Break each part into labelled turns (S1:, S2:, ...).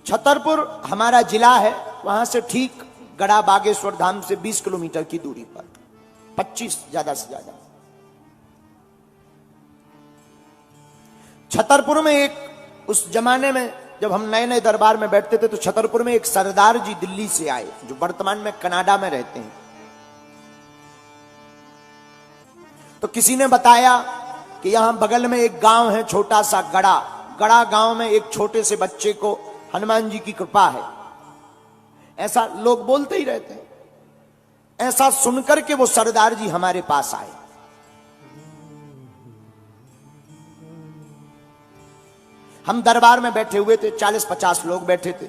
S1: छतरपुर हमारा जिला है, वहां से ठीक गड़ा बागेश्वर धाम से 20 किलोमीटर की दूरी पर, 25 ज्यादा से ज्यादा। छतरपुर में एक, उस जमाने में जब हम नए नए दरबार में बैठते थे तो छतरपुर में एक सरदार जी दिल्ली से आए, जो वर्तमान में कनाडा में रहते हैं। तो किसी ने बताया कि यहां बगल में एक गांव है छोटा सा गड़ा, गड़ा गांव में एक छोटे से बच्चे को हनुमान जी की कृपा है, ऐसा लोग बोलते ही रहते हैं। ऐसा सुनकर के वो सरदार जी हमारे पास आए। हम दरबार में बैठे हुए थे, 40-50 लोग बैठे थे।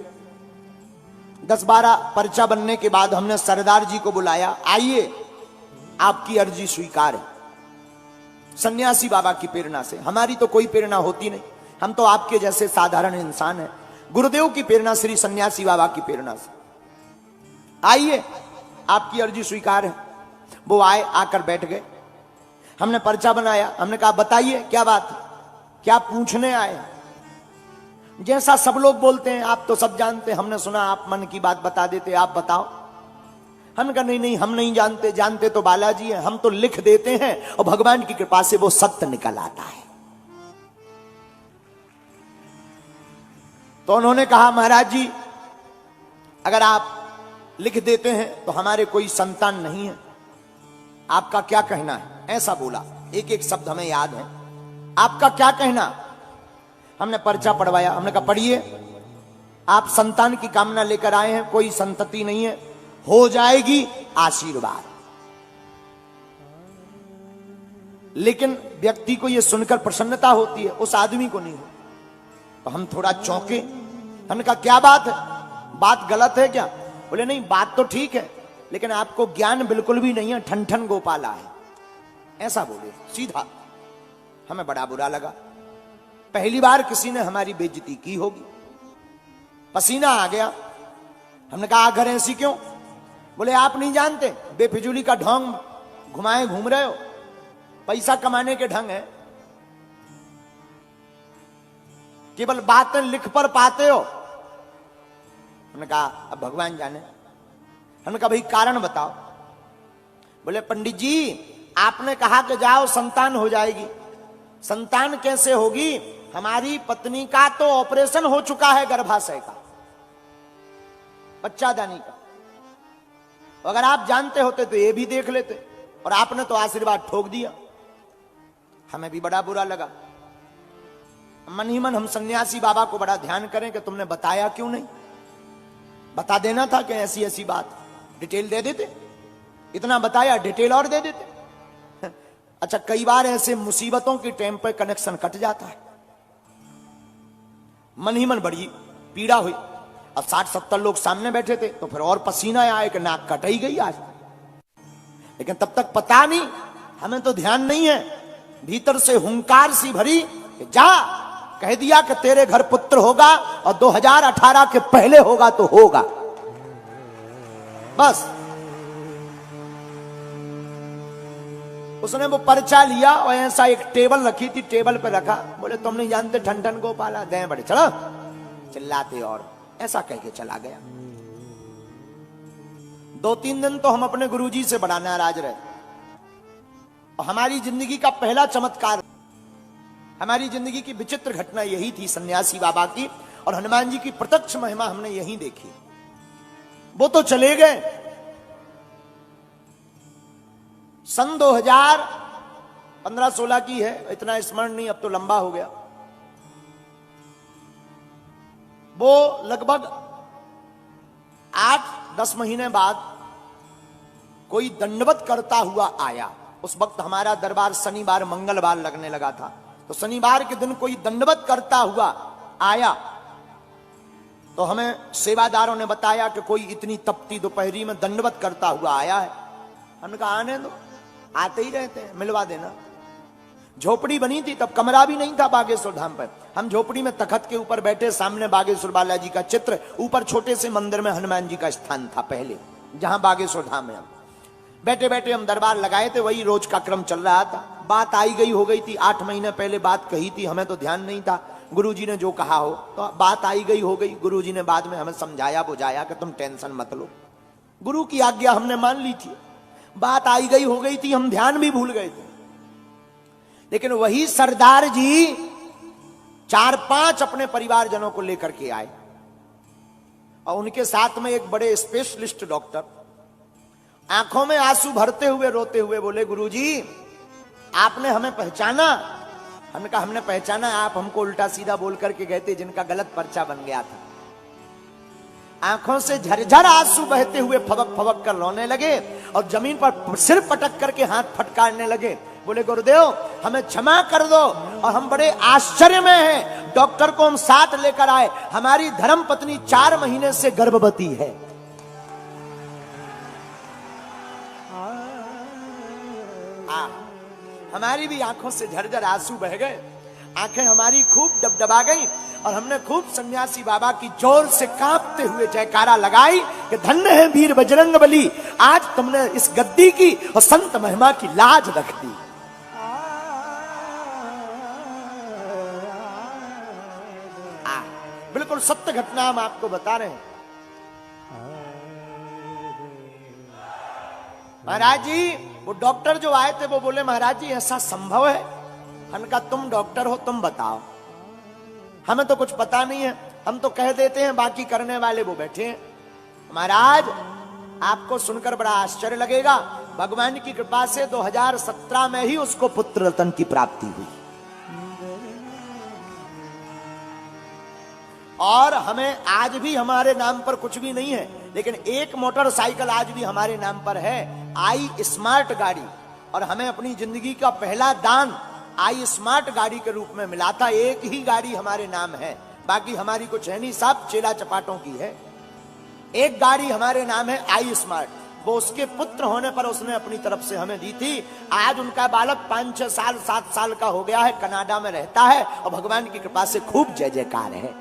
S1: 10-12 पर्चा बनने के बाद हमने सरदार जी को बुलाया, आइए आपकी अर्जी स्वीकार है। सन्यासी बाबा की प्रेरणा से, हमारी तो कोई प्रेरणा होती नहीं, हम तो आपके जैसे साधारण इंसान हैं। गुरुदेव की प्रेरणा, श्री सन्यासी बाबा की प्रेरणा से, आइए आपकी अर्जी स्वीकार है। वो आए, आकर बैठ गए। हमने पर्चा बनाया, हमने कहा बताइए क्या बात है, क्या पूछने आए। जैसा सब लोग बोलते हैं, आप तो सब जानते, हमने सुना आप मन की बात बता देते, आप बताओ। हमने कहा नहीं नहीं, हम नहीं जानते, जानते तो बालाजी हैं, हम तो लिख देते हैं और भगवान की कृपा से वो सत्य निकल आता है। तो उन्होंने कहा महाराज जी, अगर आप लिख देते हैं तो हमारे कोई संतान नहीं है, आपका क्या कहना है, ऐसा बोला। एक एक शब्द हमें याद है, आपका क्या कहना। हमने पर्चा पढ़वाया, हमने कहा पढ़िए, आप संतान की कामना लेकर आए हैं, कोई संतति नहीं है, हो जाएगी आशीर्वाद। लेकिन व्यक्ति को यह सुनकर प्रसन्नता होती है, उस आदमी को नहीं हो। तो हम थोड़ा चौंके, हमने कहा क्या बात है, बात गलत है क्या। बोले नहीं, बात तो ठीक है, लेकिन आपको ज्ञान बिल्कुल भी नहीं है, ठन ठन गोपाला है, ऐसा बोले सीधा। हमें बड़ा बुरा लगा, पहली बार किसी ने हमारी बेइज्जती की होगी। पसीना आ गया। हमने कहा आखिर ऐसी क्यों। बोले आप नहीं जानते, बेफिजूली का ढोंग घुमाए घूम रहे हो, पैसा कमाने के ढंग है, केवल बातें लिख पर पाते हो। हमने कहा अब भगवान जाने। हमने कहा भाई कारण बताओ। बोले पंडित जी, आपने कहा कि जाओ संतान हो जाएगी। संतान कैसे होगी, हमारी पत्नी का तो ऑपरेशन हो चुका है गर्भाशय का, बच्चादानी का। अगर आप जानते होते तो ये भी देख लेते, और आपने तो आशीर्वाद ठोक दिया। हमें भी बड़ा बुरा लगा। मन ही मन हम सन्यासी बाबा को बड़ा ध्यान करें कि तुमने बताया क्यों नहीं, बता देना था कि ऐसी ऐसी बात, डिटेल दे देते। इतना बताया, डिटेल और दे देते। अच्छा, कई बार ऐसे मुसीबतों के टाइम पर कनेक्शन कट जाता है। मन ही मन बड़ी पीड़ा हुई। अब 60-70 लोग सामने बैठे थे, तो फिर और पसीना आया कि नाक कट ही गई आज। लेकिन तब तक पता नहीं, हमें तो ध्यान नहीं है। भीतर से हुंकार सी भरी, जा कह दिया कि तेरे घर पुत्र होगा, और 2018 के पहले होगा तो होगा, बस। उसने वो पर्चा लिया और ऐसा एक टेबल रखी थी, टेबल पे रखा। बोले तुम नहीं जानते ठन ठन गोपाला, दें बड़े, चलो चिल्लाते, और ऐसा कह के चला गया। 2-3 दिन तो हम अपने गुरुजी से बड़ा नाराज रहे। और हमारी जिंदगी का पहला चमत्कार, हमारी जिंदगी की विचित्र घटना यही थी सन्यासी बाबा की, और हनुमान जी की प्रत्यक्ष महिमा हमने यही देखी। वो तो चले गए। सन 2015-16 की है, इतना स्मरण नहीं, अब तो लंबा हो गया। वो लगभग 8-10 महीने बाद कोई दंडवत करता हुआ आया। उस वक्त हमारा दरबार शनिवार मंगलवार लगने लगा था, तो शनिवार के दिन कोई दंडवत करता हुआ आया। तो हमें सेवादारों ने बताया कि कोई इतनी तपती दोपहरी में दंडवत करता हुआ आया है। हमने कहा आने दो, आते ही रहते हैं, मिलवा देना। झोपड़ी बनी थी तब, कमरा भी नहीं था बागेश्वर धाम पर। हम झोपड़ी में तखत के ऊपर बैठे, सामने बागेश्वर बालाजी का चित्र, ऊपर छोटे से मंदिर में हनुमान जी का स्थान था पहले, जहां बागेश्वर धाम में। हम बैठे बैठे हम दरबार लगाए थे, वही रोज का क्रम चल रहा था। बात आई गई हो गई थी, 8 महीने पहले बात कही थी, हमें तो ध्यान नहीं था। गुरुजी ने जो कहा हो, तो बात आई गई हो गई। गुरुजी ने बाद में हमें समझाया बुझाया कि तुम टेंशन मत लो, गुरु की आज्ञा हमने मान ली थी, बात आई गई हो गई थी, हम ध्यान भी भूल गए थे। लेकिन वही सरदार जी 4-5 अपने परिवारजनों को लेकर के आए और उनके साथ में एक बड़े स्पेशलिस्ट डॉक्टर आंखों में आंसू भरते हुए रोते हुए बोले, गुरुजी आपने हमें पहचाना? हमने कहा हमने पहचाना, आप हमको उल्टा सीधा बोल करके गए थे जिनका गलत पर्चा बन गया था। आंखों से झरझर आंसू बहते हुए फबक फबक कर रोने लगे और जमीन पर सिर पटक करके हाथ फटकारने लगे। बोले, गुरुदेव हमें क्षमा कर दो, और हम बड़े आश्चर्य में हैं। डॉक्टर को हम साथ लेकर आए, हमारी धर्म पत्नी 4 महीने से गर्भवती है। हमारी भी आंखों से झरझर आंसू बह गए, आंखें हमारी खूब डबडबा गई और हमने खूब सन्यासी बाबा की जोर से कांपते हुए जयकारा लगाई कि धन्य है वीर बजरंगबली, आज तुमने इस गद्दी की और संत महिमा की लाज रख दी। बिल्कुल सत्य घटना हम आपको बता रहे हैं। महाराज जी, वो डॉक्टर जो आए थे वो बोले, महाराज जी ऐसा संभव है? हमने कहा तुम डॉक्टर हो, तुम बताओ, हमें तो कुछ पता नहीं है, हम तो कह देते हैं, बाकी करने वाले वो बैठे हैं। महाराज आपको सुनकर बड़ा आश्चर्य लगेगा, भगवान की कृपा से 2017 में ही उसको पुत्र रत्न की प्राप्ति हुई और हमें आज भी हमारे नाम पर कुछ भी नहीं है, लेकिन एक मोटरसाइकिल आज भी हमारे नाम पर है, आई स्मार्ट गाड़ी, और हमें अपनी जिंदगी का पहला दान आई स्मार्ट गाड़ी के रूप में मिला था। एक ही गाड़ी हमारे नाम है, बाकी हमारी कुछ है नहीं, सब चेला चपाटों की है। एक गाड़ी हमारे नाम है आई स्मार्ट, वो उसके पुत्र होने पर उसने अपनी तरफ से हमें दी थी। आज उनका बालक 5-6 साल 7 साल का हो गया है, कनाडा में रहता है और भगवान की कृपा से खूब जय जयकार है।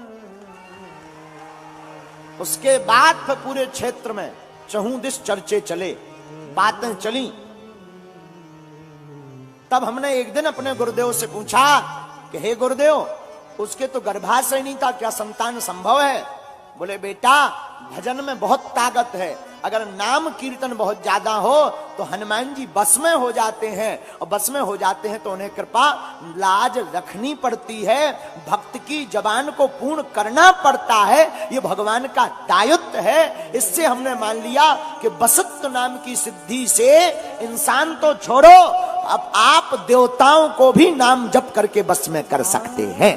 S1: उसके बाद फिर पूरे क्षेत्र में चहुं दिश चर्चे चले, बातें चली। तब हमने एक दिन अपने गुरुदेव से पूछा कि हे गुरुदेव, उसके तो गर्भाशय नहीं था, क्या संतान संभव है? बोले, बेटा भजन में बहुत ताकत है, अगर नाम कीर्तन बहुत ज्यादा हो तो हनुमान जी बस में हो जाते हैं, और बस में हो जाते हैं तो उन्हें कृपा लाज रखनी पड़ती है, भक्त की जबान को पूर्ण करना पड़ता है, ये भगवान का दायित्व है। इससे हमने मान लिया कि बसत्व नाम की सिद्धि से इंसान तो छोड़ो, अब आप देवताओं को भी नाम जप करके बस में कर सकते हैं।